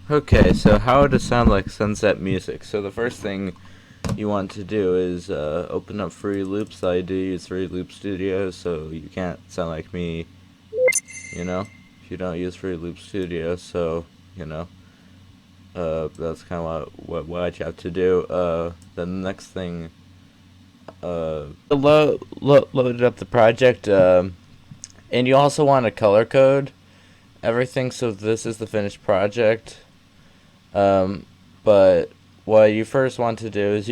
Okay, so how to sound like sunset music. So the first thing you want to do is open up Free Loops. I do use Free Loop Studio, so you can't sound like me, you know, if you don't use Free Loop Studio. So, you know, that's kind of what you have to do. Then the next thing, loaded up the project, and you also want to color code everything. So this is the finished project. But what you first want to do is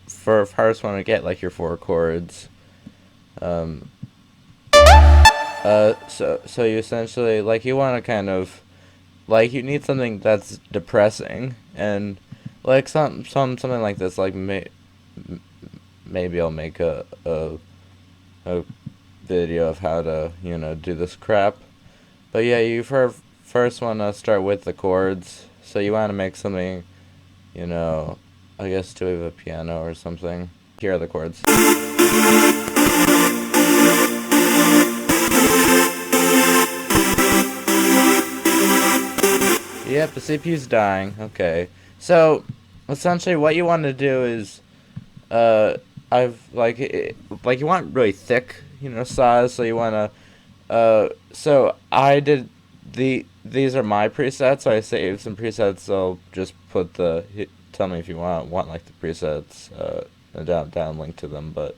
first want to get like your four chords. Um, so you essentially like you want to kind of like you need something that's depressing and like something like this. Like maybe I'll make a video of how to do this crap. But yeah, first want to start with the chords. So you want to make something, I guess to have a piano or something. Here are the chords. Yep, the CPU's dying. Okay. So, essentially what you want to do is, like you want really thick, saws, so you want to, so I did these are my presets, so I saved some presets, so I'll just put tell me if you want like the presets, down link to them, but,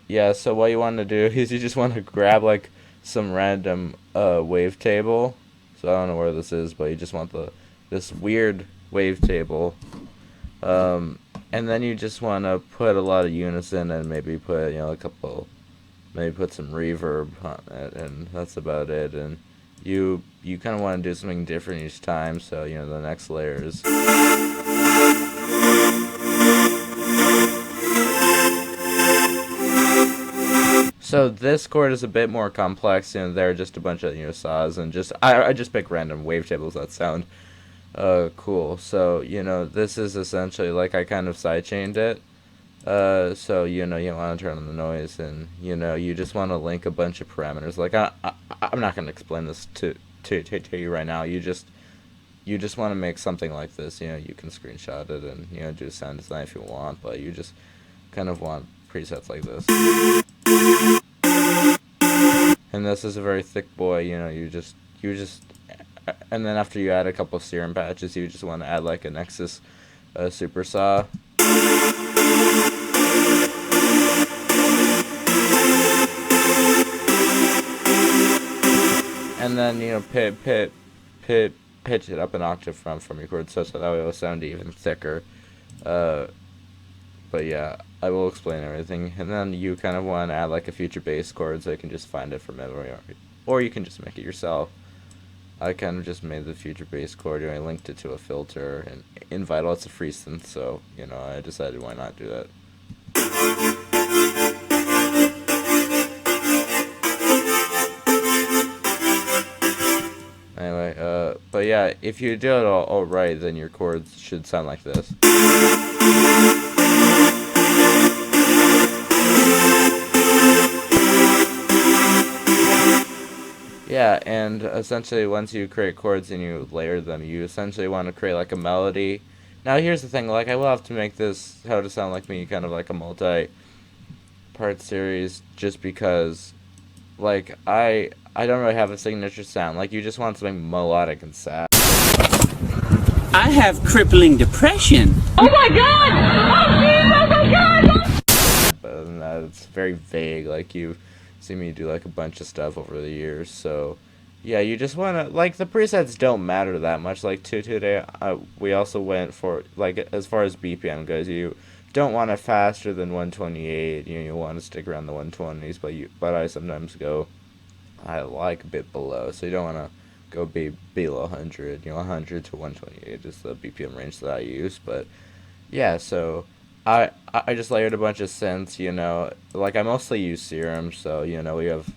yeah, so what you want to do is you just want to grab like some random, wavetable, so I don't know where this is, but you just want this weird wavetable, and then you just want to put a lot of unison and maybe put, maybe put some reverb on it, and that's about it. And you kind of want to do something different each time, so the next layers. So this chord is a bit more complex, there are just a bunch of saws, and just I just pick random wavetables that sound cool. So this is essentially like I kind of sidechained it. So you want to turn on the noise, and you just want to link a bunch of parameters. Like I'm not gonna explain this to you right now. You just want to make something like this. You can screenshot it and do sound design if you want, but you just kind of want presets like this. And this is a very thick boy. You just and then after you add a couple of serum patches, you just want to add like a Nexus super saw. And then pitch it up an octave from your chord, so that way it will sound even thicker. But yeah, I will explain everything. And then you kind of want to add like a future bass chord, so you can just find it from memory, or you can just make it yourself. I kind of just made the future bass chord, I linked it to a filter, and in Vital it's a free synth, so I decided why not do that. Anyway, but yeah, if you do it all right, then your chords should sound like this. Yeah, and essentially once you create chords and you layer them, you essentially want to create like a melody. Now here's the thing, like I will have to make this How to Sound Like Me kind of like a multi-part series, just because like I don't really have a signature sound. Like you just want something melodic and sad. I have crippling depression. Oh my god! Oh Jesus, oh my god! But other than that, it's very vague. Like you've seen me do like a bunch of stuff over the years, so yeah, you just want to like the presets don't matter that much. Like today, we also went for like as far as BPM goes, you don't want it faster than 128. You want to stick around the 120s, but I sometimes go I like a bit below, so you don't want to go below 100. 100 to 128 is the BPM range that I use. But yeah, so I just layered a bunch of synths. Like I mostly use Serum, so we have.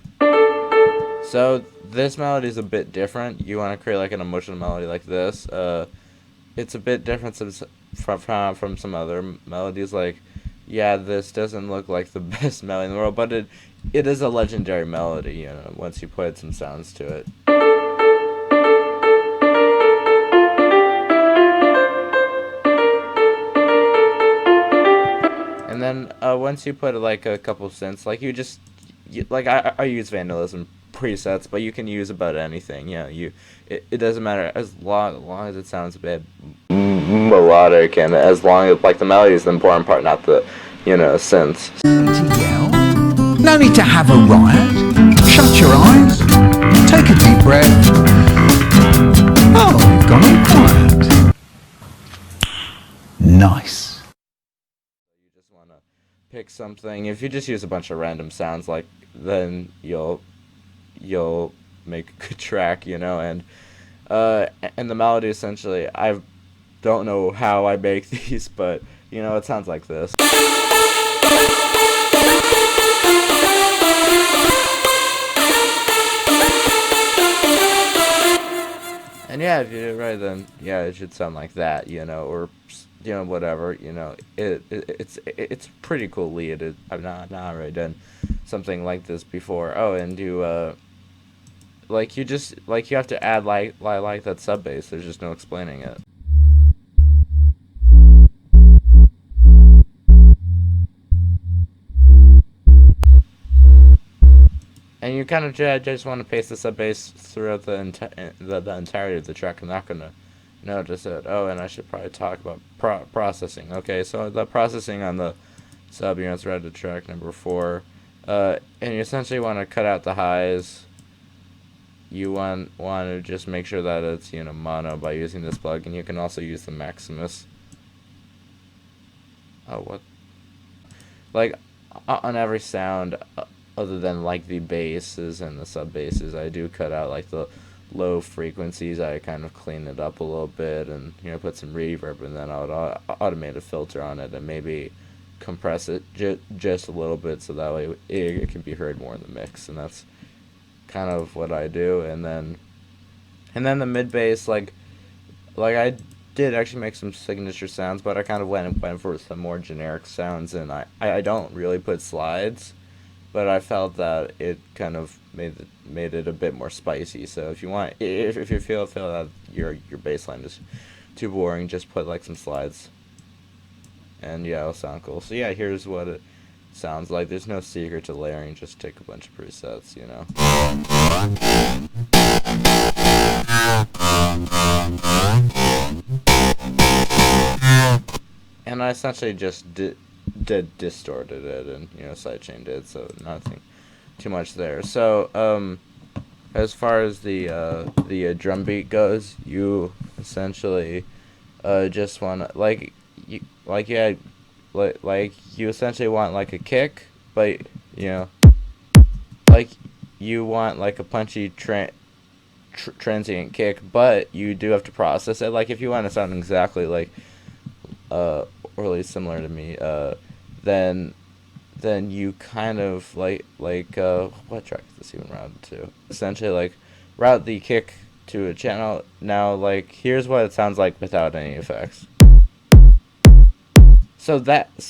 So this melody is a bit different. You want to create like an emotional melody like this. It's a bit different from some other melodies. Like, yeah, this doesn't look like the best melody in the world, but it is a legendary melody. Once you put some sounds to it. once you put like a couple synths, like like I use Vandalism presets, but you can use about anything. Yeah, it doesn't matter as long as it sounds a bit melodic, and as long as like the melody is the important part, not the synths. To yell. No need to have a riot. Shut your eyes. Take a deep breath. Oh, you've gone all quiet. Nice. You just want to pick something. If you just use a bunch of random sounds, like then you'll make a good track, and the melody essentially, I don't know how I make these, but it sounds like this. And yeah, if you do it right, then yeah, it should sound like that, or whatever, it's pretty cool lead. I've not really done something like this before. Oh, and you like you have to add like that sub bass. There's just no explaining it. And you kind of just want to paste the sub bass throughout the entirety of the track. I'm not gonna notice it. Oh, and I should probably talk about processing. Okay, so the processing on the sub, throughout the track number 4, and you essentially want to cut out the highs. You want to just make sure that it's mono by using this plugin. You can also use the Maximus. Oh, what? Like on every sound. Other than like the basses and the sub basses, I do cut out like the low frequencies. I kind of clean it up a little bit and put some reverb, and then I would automate a filter on it and maybe compress it just a little bit, so that way it can be heard more in the mix. And that's kind of what I do. And then the mid bass, like I did actually make some signature sounds, but I kind of went for some more generic sounds, and I don't really put slides. But I felt that it kind of made it a bit more spicy. So if you feel that your bass line is too boring, just put like some slides, and yeah, it'll sound cool. So yeah, here's what it sounds like. There's no secret to layering. Just take a bunch of presets, And I essentially just distorted it and sidechained it, so nothing too much there. So as far as the drum beat goes, you essentially just want to you essentially want like a kick, but like you want like a punchy transient kick, but you do have to process it. Like if you want to sound exactly like or at least similar to me, then you kind of like what track is this even routed to? Essentially like route the kick to a channel. Now like here's what it sounds like without any effects. So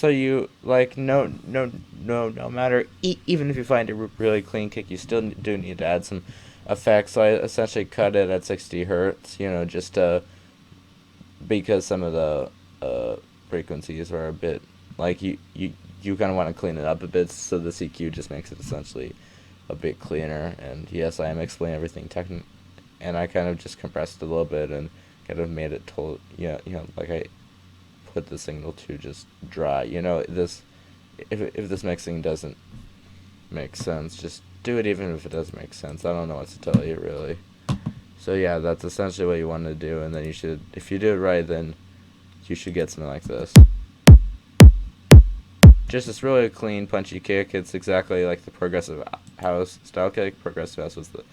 you like no matter even if you find a really clean kick, you still do need to add some effects. So I essentially cut it at 60 hertz, just because some of the frequencies are a bit like you kind of want to clean it up a bit, so the CQ just makes it essentially a bit cleaner. And yes, I am explaining everything and I kind of just compressed it a little bit and kind of made it like I put the signal to just dry. This if this mixing doesn't make sense, just do it even if it does make sense. I don't know what to tell you really. So yeah, that's essentially what you want to do, and then you should, if you do it right, then you should get something like this. Just this really clean, punchy kick. It's exactly like the progressive house style kick. Progressive house was the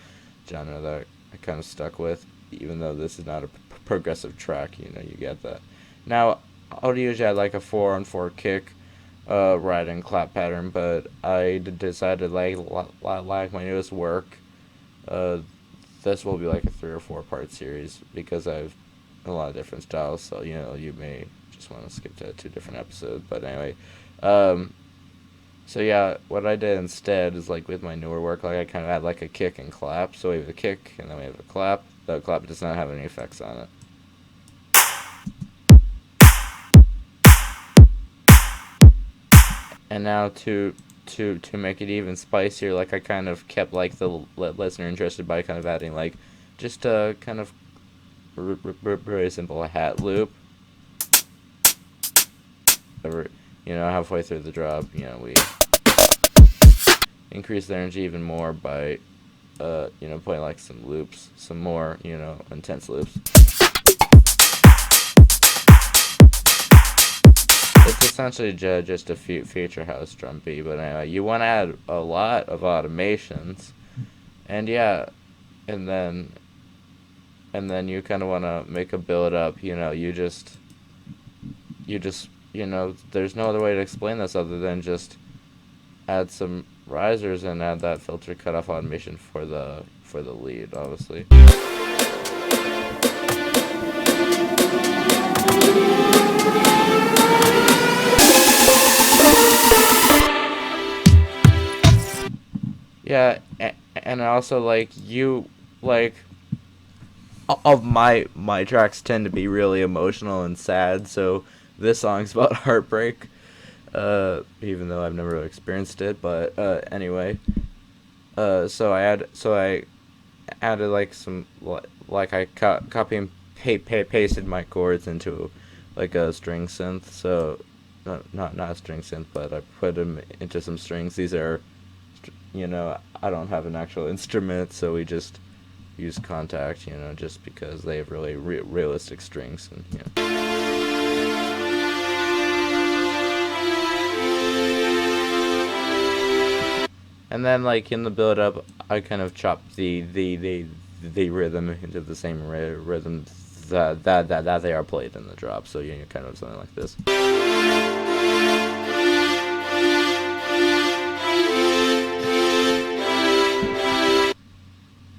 genre that I kind of stuck with, even though this is not a progressive track. You get that. Now, I would usually add like a 4-on-4 kick, ride and clap pattern, but I decided like my newest work, this will be like a 3 or 4 part series because I've a lot of different styles. So you may just want to skip to 2 different episodes. But anyway. So yeah, what I did instead is like with my newer work, like I kind of had like a kick and clap. So we have a kick and then we have a clap. The clap does not have any effects on it. And now to make it even spicier, like I kind of kept like the listener interested by kind of adding like just a kind of very simple hat loop. Halfway through the drop, we increase the energy even more by playing like some loops, some more intense loops. It's essentially just a future house drum beat, but anyway, you want to add a lot of automations, and yeah, and then you kind of want to make a build up. There's no other way to explain this other than just add some risers and add that filter cutoff automation for the lead, obviously. Yeah, and also like of my tracks tend to be really emotional and sad, so this song's about heartbreak. Even though I've never really experienced it, but anyway. So I added like some like I copy and pasted my chords into like a string synth. So not a string synth, but I put them into some strings. These are, I don't have an actual instrument, so we just use Kontakt, just because they have really realistic strings and. And then, like in the build-up, I kind of chopped the rhythm into the same rhythm that they are played in the drop. So kind of something like this.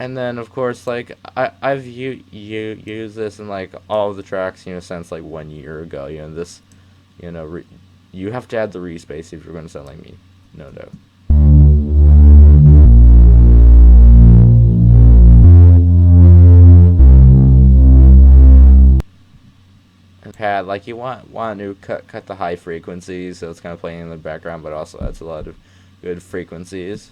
And then, of course, like I've used this in like all of the tracks, since like 1 year ago. This, you have to add the respace if you're going to sound like me, no doubt. Pad, like you want to cut the high frequencies, so it's kind of playing in the background, but also adds a lot of good frequencies.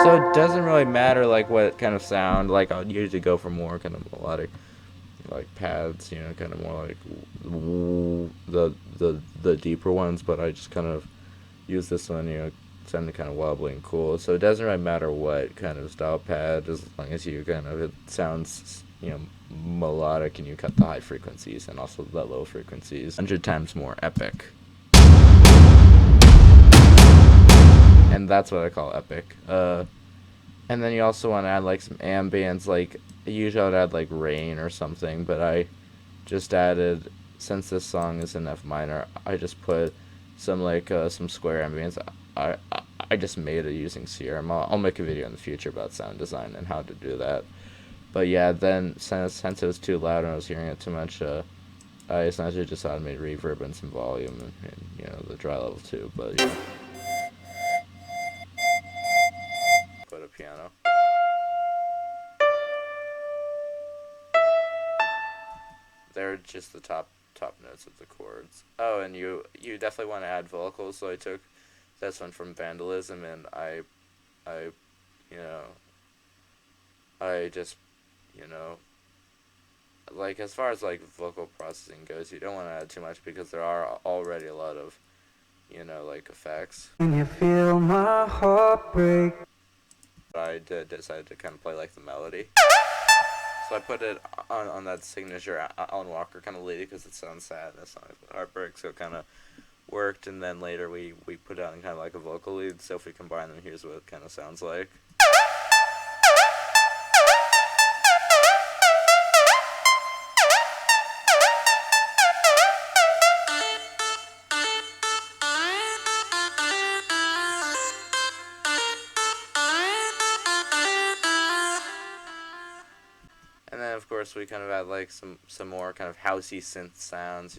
So it doesn't really matter like what kind of sound. Like I'll usually go for more kind of melodic, like pads, kind of more like the deeper ones. But I just kind of use this one, sounding kind of wobbly and cool. So it doesn't really matter what kind of style pad, as long as you it sounds melodic and you cut the high frequencies and also the low frequencies 100 times more epic. And that's what I call epic. And then you also want to add like some ambience, like usually I would add like rain or something, but I just added, since this song is in F minor, I just put some like some square ambience. I just made it using CRM. I'll make a video in the future about sound design and how to do that. But yeah, then since it was too loud and I was hearing it too much, I essentially just automated reverb and some volume and the dry level too. But put a piano. They're just the top notes of the chords. Oh, and you definitely want to add vocals. So I took this one from Vandalism, and I just like as far as like vocal processing goes, you don't want to add too much because there are already a lot of like effects. Can you feel my heart break? I decided to kind of play like the melody. So I put it on that signature Alan Walker kind of lead because it sounds sad. That song is heartbreak, so it kind of worked. And then later we put it on kind of like a vocal lead. So if we combine them, here's what it kind of sounds like. And then of course we kind of add like some more kind of housey synth sounds,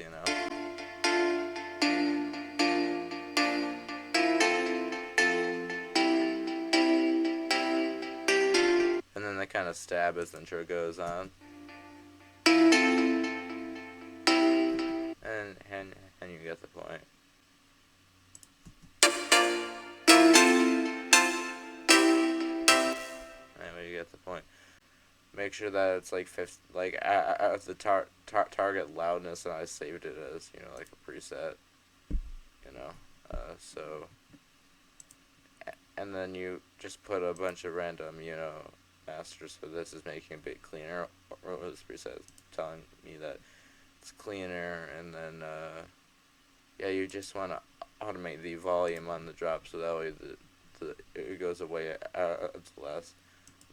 And then they kind of stab as the intro goes on. and you get the point. Anyway, you get the point. Make sure that it's like at the target loudness, and I saved it as, you know, like a preset, you know. So, and then you just put a bunch of random, you know, masters for this is making a bit cleaner, or this preset is telling me that it's cleaner, and then yeah, you just want to automate the volume on the drop, so that way it goes away at the last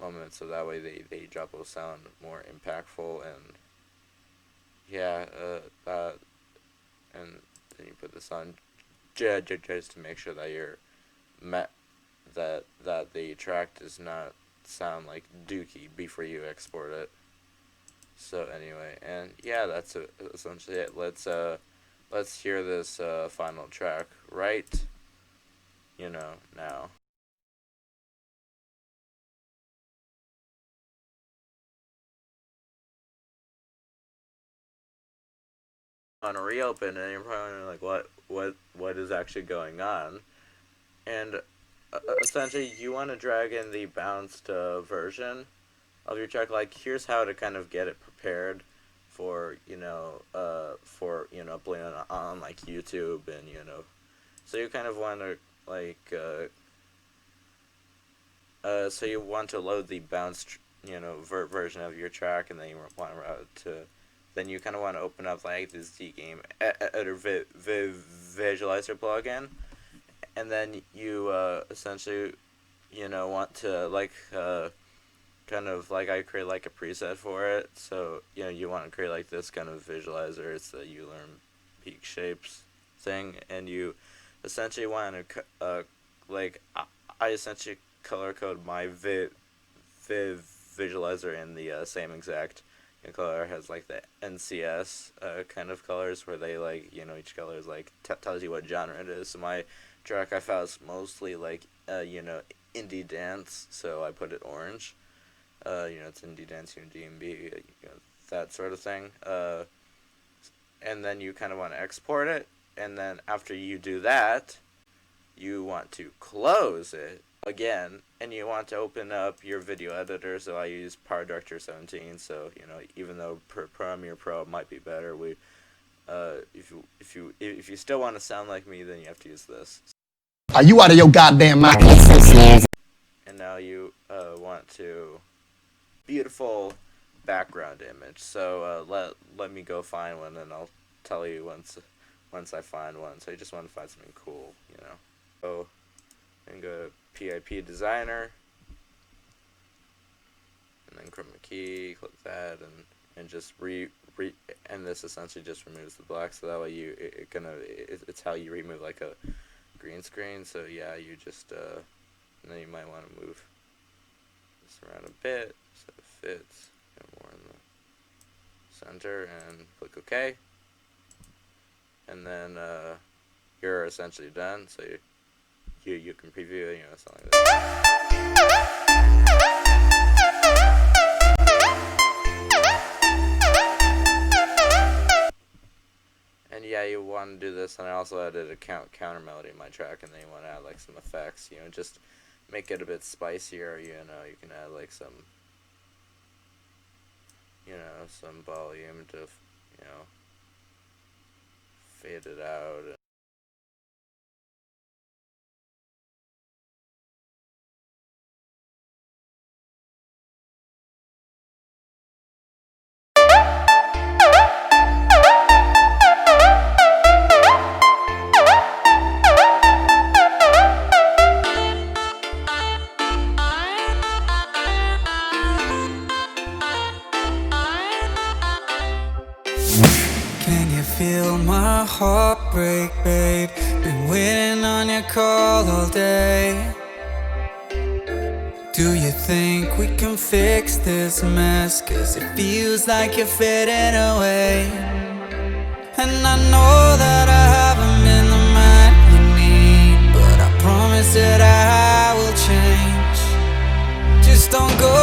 moment, so that way they drop will sound more impactful, and yeah, that, and then you put this on just to make sure that you're that the track does not sound like dookie before you export it. So anyway, and yeah, that's essentially it. Let's hear this final track right, you know, now. On a reopen, and you're probably like, what is actually going on? And essentially, you want to drag in the bounced version of your track. Like, here's how to kind of get it prepared for, you know, playing on like YouTube, and, you know, so you kind of want to like so you want to load the bounced, you know, version of your track, and then you want to then you kind of want to open up like this Z-Game Editor Visualizer plugin, and then you essentially, you know, want to like kind of like I create like a preset for it. So, you know, you want to create like this kind of visualizer. It's the ULearn peak shapes thing, and you essentially want to like I essentially color code my visualizer in the same exact color. Has like the NCS kind of colors where they like, you know, each color is like tells you what genre it is. So my track I found is mostly like you know, indie dance, so I put it orange. You know, it's indie dance, you know, DMB, you know, that sort of thing. And then you kind of want to export it, and then after you do that, you want to close it again, and you want to open up your video editor. So I use PowerDirector 17. So, you know, even though Premiere Pro might be better, we if you still want to sound like me, then you have to use this. Are you out of your goddamn mind? And now you want to beautiful background image. So let me go find one, and I'll tell you once I find one. So you just want to find something cool, you know. So and go to PIP Designer, and then chroma key, click that, and just and this essentially just removes the black, so that way it's how you remove like a green screen. So yeah, you just and then you might want to move this around a bit so it fits, you know, more in the center, and click OK, and then you're essentially done. So you can preview it, you know, something like that. And yeah, you want to do this, and I also added a counter melody in my track, and then you want to add like some effects, you know, just make it a bit spicier. You know, you can add like some, you know, some volume to, you know, fade it out. Can you feel my heart break, babe? Been waiting on your call all day. Do you think we can fix this mess? 'Cause it feels like you're fading away. And I know that I haven't been the man you need, but I promise that I will change. Just don't go